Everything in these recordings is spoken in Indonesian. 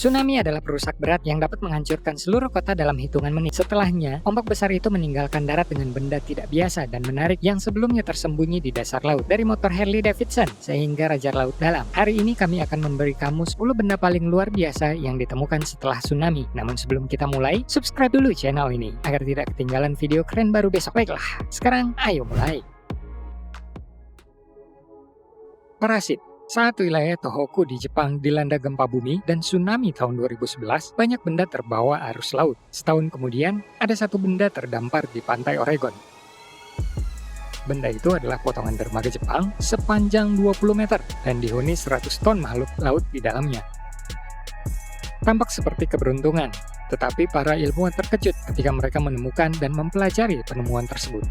Tsunami adalah perusak berat yang dapat menghancurkan seluruh kota dalam hitungan menit. Setelahnya, ombak besar itu meninggalkan darat dengan benda tidak biasa dan menarik yang sebelumnya tersembunyi di dasar laut. Dari motor Harley Davidson sehingga Raja Laut Dalam. Hari ini kami akan memberi kamu 10 benda paling luar biasa yang ditemukan setelah tsunami. Namun sebelum kita mulai, subscribe dulu channel ini agar tidak ketinggalan video keren baru besok. Baiklah, sekarang ayo mulai. Parasit. Saat wilayah Tohoku di Jepang dilanda gempa bumi dan tsunami tahun 2011, banyak benda terbawa arus laut. Setahun kemudian, ada satu benda terdampar di pantai Oregon. Benda itu adalah potongan dermaga Jepang sepanjang 20 meter dan dihuni 100 ton makhluk laut di dalamnya. Tampak seperti keberuntungan, tetapi para ilmuwan terkejut ketika mereka menemukan dan mempelajari penemuan tersebut.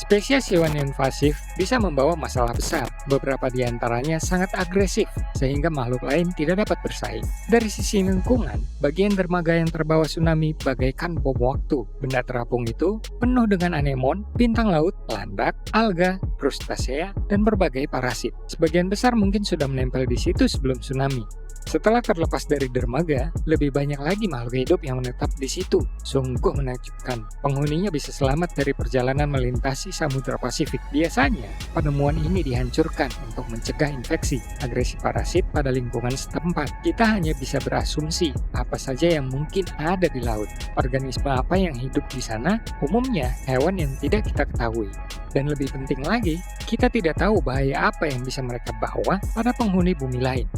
Spesies hewan invasif bisa membawa masalah besar. Beberapa di antaranya sangat agresif, sehingga makhluk lain tidak dapat bersaing. Dari sisi lingkungan, bagian dermaga yang terbawa tsunami bagaikan bom waktu. Benda terapung itu penuh dengan anemon, bintang laut, landak, alga, krustasea, dan berbagai parasit. Sebagian besar mungkin sudah menempel di situ sebelum tsunami. Setelah terlepas dari dermaga, lebih banyak lagi makhluk hidup yang menetap di situ. Sungguh menakjubkan. Penghuninya bisa selamat dari perjalanan melintasi Samudra Pasifik. Biasanya, penemuan ini dihancurkan untuk mencegah infeksi, agresi parasit pada lingkungan setempat. Kita hanya bisa berasumsi apa saja yang mungkin ada di laut. Organisme apa yang hidup di sana, umumnya hewan yang tidak kita ketahui. Dan lebih penting lagi, kita tidak tahu bahaya apa yang bisa mereka bawa pada penghuni bumi lain.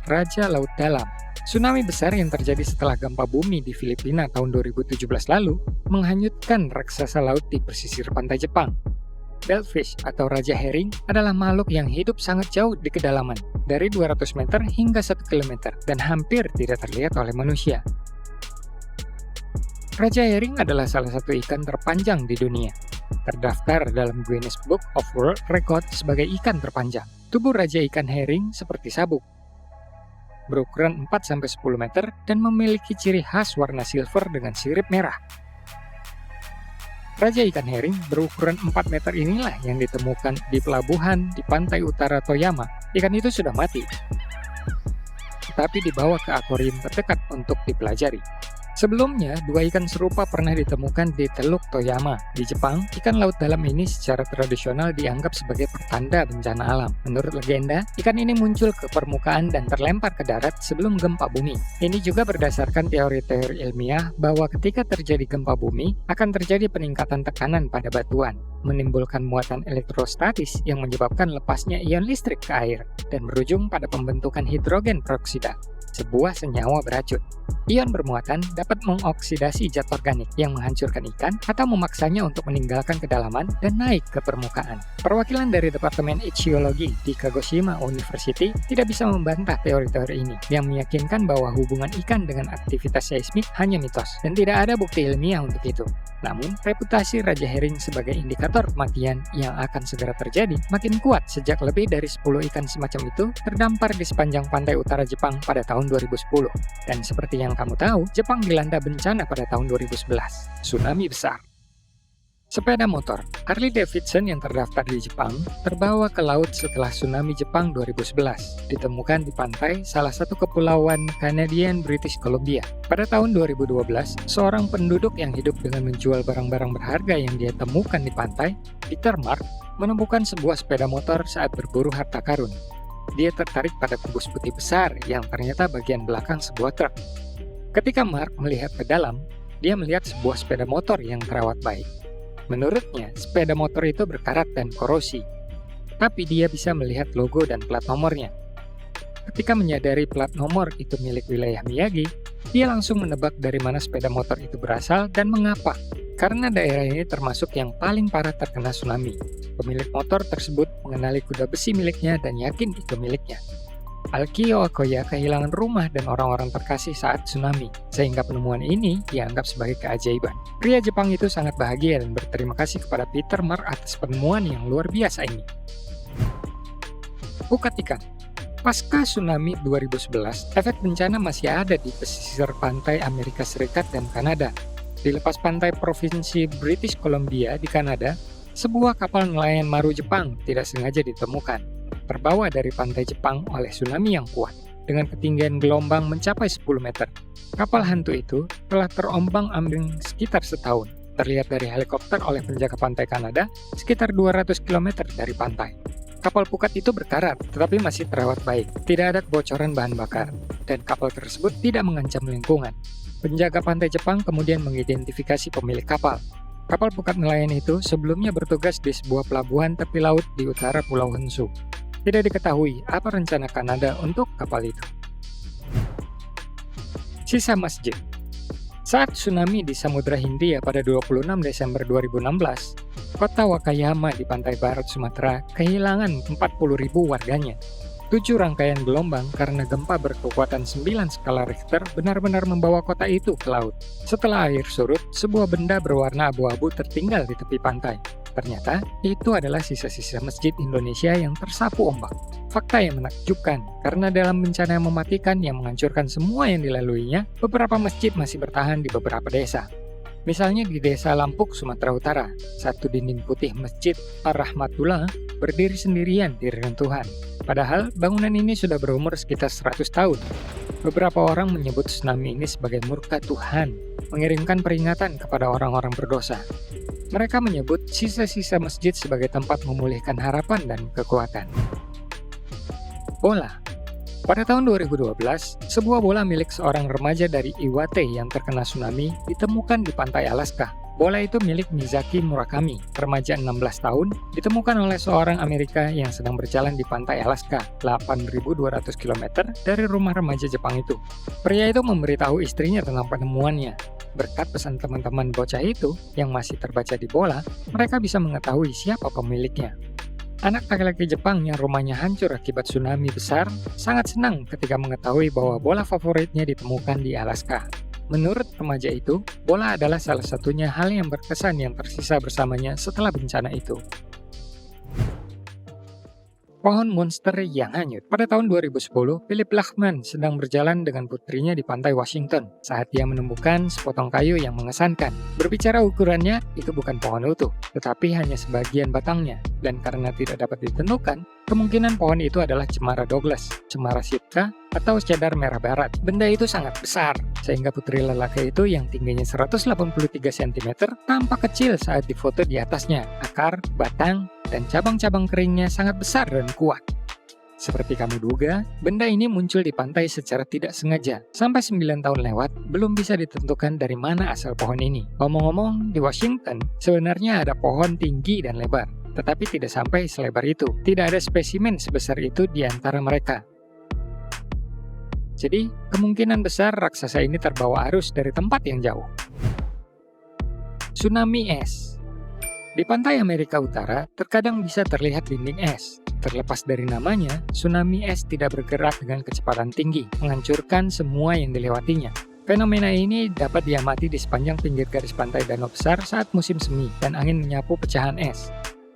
Raja Laut Dalam. Tsunami besar yang terjadi setelah gempa bumi di Filipina tahun 2017 lalu menghanyutkan raksasa laut di pesisir pantai Jepang. Bellfish atau Raja Herring adalah makhluk yang hidup sangat jauh di kedalaman, dari 200 meter hingga 1 km, dan hampir tidak terlihat oleh manusia. Raja Herring adalah salah satu ikan terpanjang di dunia. Terdaftar dalam Guinness Book of World Record sebagai ikan terpanjang. Tubuh Raja ikan herring seperti sabuk, berukuran 4-10 meter dan memiliki ciri khas warna silver dengan sirip merah. Raja ikan herring berukuran 4 meter inilah yang ditemukan di pelabuhan di pantai utara Toyama. Ikan itu sudah mati, tetapi dibawa ke akuarium terdekat untuk dipelajari. Sebelumnya, 2 ikan serupa pernah ditemukan di Teluk Toyama. Di Jepang, ikan laut dalam ini secara tradisional dianggap sebagai pertanda bencana alam. Menurut legenda, ikan ini muncul ke permukaan dan terlempar ke darat sebelum gempa bumi. Ini juga berdasarkan teori-teori ilmiah bahwa ketika terjadi gempa bumi, akan terjadi peningkatan tekanan pada batuan, menimbulkan muatan elektrostatis yang menyebabkan lepasnya ion listrik ke air, dan berujung pada pembentukan hidrogen peroksida, sebuah senyawa beracun. Ion bermuatan dapat mengoksidasi zat organik yang menghancurkan ikan atau memaksanya untuk meninggalkan kedalaman dan naik ke permukaan. Perwakilan dari Departemen Ichiologi di Kagoshima University tidak bisa membantah teori-teori ini, yang meyakinkan bahwa hubungan ikan dengan aktivitas seismik hanya mitos, dan tidak ada bukti ilmiah untuk itu. Namun, reputasi Raja Herring sebagai indikator kematian yang akan segera terjadi makin kuat sejak lebih dari 10 ikan semacam itu terdampar di sepanjang pantai utara Jepang pada tahun 2010. Dan seperti yang kamu tahu, Jepang dilanda bencana pada tahun 2011, tsunami besar. Sepeda motor Harley Davidson yang terdaftar di Jepang terbawa ke laut setelah tsunami Jepang 2011, ditemukan di pantai salah satu kepulauan Canadian British Columbia. Pada tahun 2012, seorang penduduk yang hidup dengan menjual barang-barang berharga yang dia temukan di pantai, Peter Mark, menemukan sebuah sepeda motor saat berburu harta karun. Dia tertarik pada kubus putih besar yang ternyata bagian belakang sebuah truk. Ketika Mark melihat ke dalam, dia melihat sebuah sepeda motor yang terawat baik. Menurutnya, sepeda motor itu berkarat dan korosi, tapi dia bisa melihat logo dan plat nomornya. Ketika menyadari plat nomor itu milik wilayah Miyagi, dia langsung menebak dari mana sepeda motor itu berasal dan mengapa. Karena daerah ini termasuk yang paling parah terkena tsunami. Pemilik motor tersebut mengenali kuda besi miliknya dan yakin itu miliknya. Alkio Akoya kehilangan rumah dan orang-orang terkasih saat tsunami, sehingga penemuan ini dianggap sebagai keajaiban. Pria Jepang itu sangat bahagia dan berterima kasih kepada Peter Mark atas penemuan yang luar biasa ini. Pukat ikan. Pasca tsunami 2011, efek bencana masih ada di pesisir pantai Amerika Serikat dan Kanada. Di lepas pantai provinsi British Columbia di Kanada, sebuah kapal nelayan Maru Jepang tidak sengaja ditemukan. terbawa dari pantai Jepang oleh tsunami yang kuat, dengan ketinggian gelombang mencapai 10 meter. Kapal hantu itu telah terombang-ambing sekitar setahun, terlihat dari helikopter oleh penjaga pantai Kanada sekitar 200 km dari pantai. Kapal pukat itu berkarat, tetapi masih terawat baik, tidak ada kebocoran bahan bakar, dan kapal tersebut tidak mengancam lingkungan. Penjaga pantai Jepang kemudian mengidentifikasi pemilik kapal. Kapal pukat nelayan itu sebelumnya bertugas di sebuah pelabuhan tepi laut di utara Pulau Honshu. Tidak diketahui apa rencana Kanada untuk kapal itu. Sisa masjid. Saat tsunami di Samudra Hindia pada 26 Desember 2016, kota Wakayama di pantai barat Sumatera kehilangan 40.000 warganya. 7 rangkaian gelombang karena gempa berkekuatan 9 skala Richter benar-benar membawa kota itu ke laut. Setelah air surut, sebuah benda berwarna abu-abu tertinggal di tepi pantai. Ternyata, itu adalah sisa-sisa masjid Indonesia yang tersapu ombak. Fakta yang menakjubkan, karena dalam bencana yang mematikan yang menghancurkan semua yang dilaluinya, beberapa masjid masih bertahan di beberapa desa. Misalnya di Desa Lampuk, Sumatera Utara, satu dinding putih Masjid Ar-Rahmatullah berdiri sendirian di reruntuhan. Padahal bangunan ini sudah berumur sekitar 100 tahun. Beberapa orang menyebut tsunami ini sebagai murka Tuhan, mengirimkan peringatan kepada orang-orang berdosa. Mereka menyebut sisa-sisa masjid sebagai tempat memulihkan harapan dan kekuatan. Bola. Pada tahun 2012, sebuah bola milik seorang remaja dari Iwate yang terkena tsunami ditemukan di pantai Alaska. Bola itu milik Mizaki Murakami, remaja 16 tahun, ditemukan oleh seorang Amerika yang sedang berjalan di pantai Alaska, 8.200 km dari rumah remaja Jepang itu. Pria itu memberitahu istrinya tentang penemuannya. Berkat pesan teman-teman bocah itu yang masih terbaca di bola, mereka bisa mengetahui siapa pemiliknya. Anak laki-laki Jepang yang rumahnya hancur akibat tsunami besar sangat senang ketika mengetahui bahwa bola favoritnya ditemukan di Alaska. Menurut remaja itu, bola adalah salah satunya hal yang berkesan yang tersisa bersamanya setelah bencana itu. Pohon monster yang hanyut. Pada tahun 2010, Philip Lachman sedang berjalan dengan putrinya di pantai Washington saat dia menemukan sepotong kayu yang mengesankan. Berbicara ukurannya, itu bukan pohon utuh, tetapi hanya sebagian batangnya. Dan karena tidak dapat ditentukan, kemungkinan pohon itu adalah cemara Douglas, cemara Sitka, atau cedar merah barat. Benda itu sangat besar, sehingga putri lelaki itu yang tingginya 183 cm tampak kecil saat difoto di atasnya. Akar, batang, dan cabang-cabang keringnya sangat besar dan kuat. Seperti kamu duga, benda ini muncul di pantai secara tidak sengaja. Sampai 9 tahun lewat, belum bisa ditentukan dari mana asal pohon ini. Ngomong-ngomong, di Washington, sebenarnya ada pohon tinggi dan lebar, tetapi tidak sampai selebar itu. Tidak ada spesimen sebesar itu di antara mereka. Jadi, kemungkinan besar raksasa ini terbawa arus dari tempat yang jauh. Tsunami es. Di pantai Amerika Utara, terkadang bisa terlihat dinding es. Terlepas dari namanya, tsunami es tidak bergerak dengan kecepatan tinggi, menghancurkan semua yang dilewatinya. Fenomena ini dapat diamati di sepanjang pinggir garis pantai danau besar saat musim semi dan angin menyapu pecahan es.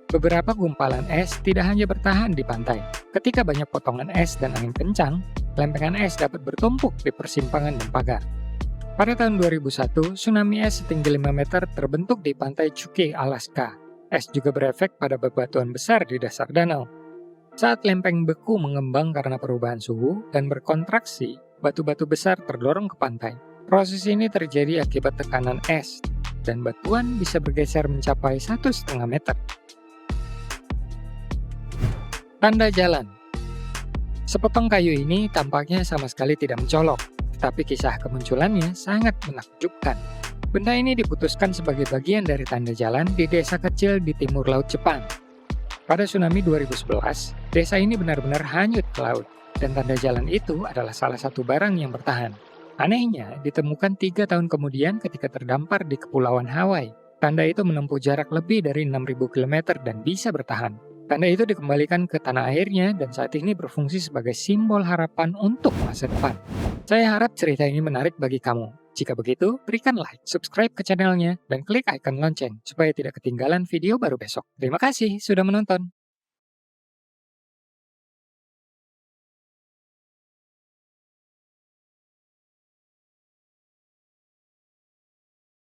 Beberapa gumpalan es tidak hanya bertahan di pantai. Ketika banyak potongan es dan angin kencang, lempengan es dapat bertumpuk di persimpangan dan pagar. Pada tahun 2001, tsunami es setinggi 5 meter terbentuk di pantai Chuke, Alaska. Es juga berefek pada bebatuan besar di dasar danau. Saat lempeng beku mengembang karena perubahan suhu dan berkontraksi, batu-batu besar terdorong ke pantai. Proses ini terjadi akibat tekanan es, dan batuan bisa bergeser mencapai 1,5 meter. Tanda jalan. Sepotong kayu ini tampaknya sama sekali tidak mencolok, tapi kisah kemunculannya sangat menakjubkan. Benda ini diputuskan sebagai bagian dari tanda jalan di desa kecil di timur laut Jepang. Pada tsunami 2011, desa ini benar-benar hanyut ke laut, dan tanda jalan itu adalah salah satu barang yang bertahan. Anehnya, ditemukan 3 tahun kemudian ketika terdampar di Kepulauan Hawaii. Tanda itu menempuh jarak lebih dari 6.000 km dan bisa bertahan. Tanda itu dikembalikan ke tanah airnya dan saat ini berfungsi sebagai simbol harapan untuk masa depan. Saya harap cerita ini menarik bagi kamu. Jika begitu, berikan like, subscribe ke channelnya, dan klik icon lonceng supaya tidak ketinggalan video baru besok. Terima kasih sudah menonton.